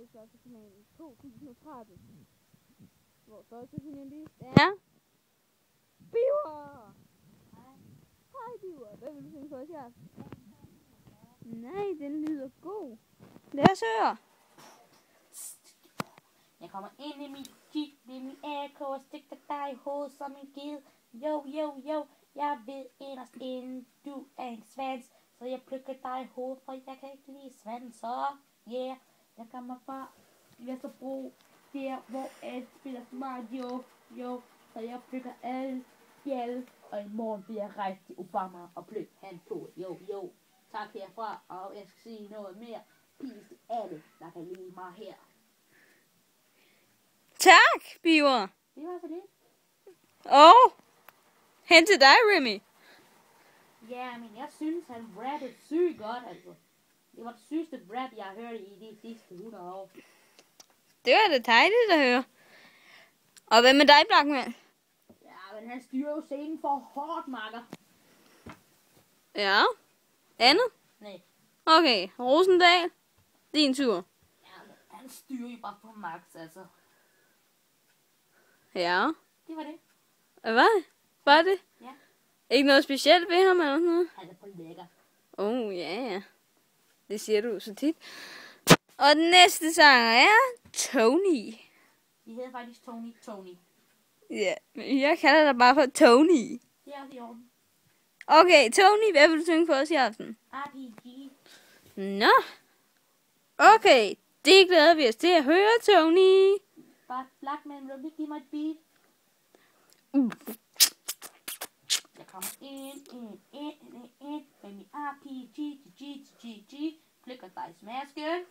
i Softerkanalen 2013. Vores første finalist er Biver! Hej Biver, hvad vil du synge for os i aften? Nej, den lyder god. Lad os høre. Jeg kommer ind i mit jeep med min AK og stikker dig i hovedet som en ged. Jo, jo, jo, jeg ved inderst inden du er en svans, så jeg plukker dig i hovedet, for jeg kan ikke lide svanser. Yeah, jeg kommer fra Vesterbro, der hvor alt spiller Mario. Jo, så jeg plukker alle fjæl, og i morgen bliver jeg rejst til Obama og plukke han på. Jo, jo, tak herfra, og jeg skal sige noget mere. Peace til alle, der kan lide mig her. Tak, Biver. Det var så det. Og hen til dig, Remy. Ja, men jeg synes, han rappede sygt godt, altså. Det var det sygeste rap, jeg har hørt i de sidste 100 år. Det var da dejligt at høre. Og hvad med dig, Blackman? Ja, men han styrer jo scenen for hårdt, makker. Ja. Andet? Nej. Okay, Rosendal. Din tur. Ja, men han styrer jo bare for max, altså. Ja. Det var det. Hvad? Var det? Ja. Ikke noget specielt ved ham eller sådan noget? Han er for lækker. Ja. Det siger du så tit. Og den næste sanger er Tony. De hedder faktisk Tony. Ja, men jeg kalder dig bare for Tony. Det er også i orden. Okay, Tony, hvad vil du synge for os i aften? RPG. Nå. Okay, det glæder vi os til at høre, Tony. Bare Blackman, vil du ikke give mig et beat? Jeg kommer ind med min RPG, G. Plukker dig i smasken.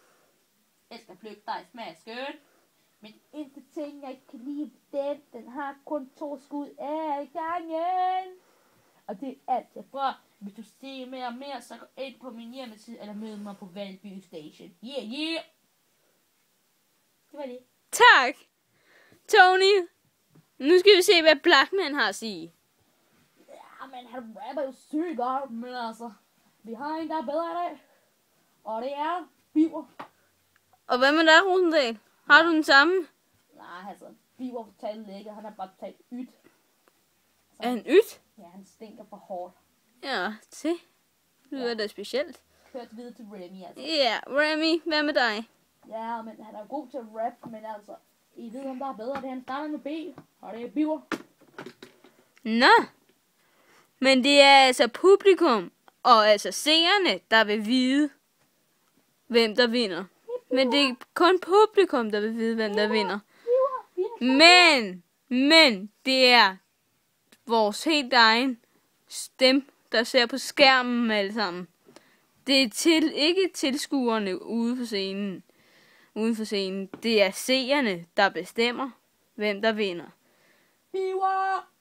Jeg skal plukke dig i smasken. Men eneste ting, jeg ikke kan lide, den har kun 2 skud af gangen. Og det er alt herfra. Hvis du ser mere og mere, så gå ind på min hjemmeside, eller mød mig på Valby Station. Yeah! Det var det. Tak, Tony. Nu skal vi se, hvad Blackman har at sige. Ja, men han rapper jo sygt godt, men altså, vi har en, der er bedre i dag. Og det er Biver. Og hvad med dig, Rosendal? Har du den samme? Nej, altså, Biver fortalte ikke, han har bare talt ydt. Er han ydt? Ja, han stinker for hårdt. Ja, det lyder da specielt. Kørt videre til Remy, altså. Ja, Remy, hvad med dig? Ja, men han er god til at rap, men altså, I ved, om der er bedre. Det er han starter med B, og det er Biver. Nå, men det er altså publikum, og altså seerne, der vil vide, hvem der vinder. Men det er kun publikum, der vil vide, hvem der vinder. Men det er vores helt egen dem, der ser på skærmen alle sammen. Det er ikke tilskuerne uden for scenen. Det er seerne, der bestemmer, hvem der vinder. Biver!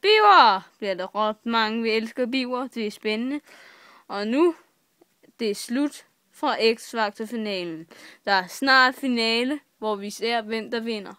Biver! Bliver der råbt mange. Vi elsker Biver. Det er spændende. Og nu, det er slut fra X-Factor-finalen. Der er snart finale, hvor vi ser, hvem der vinder.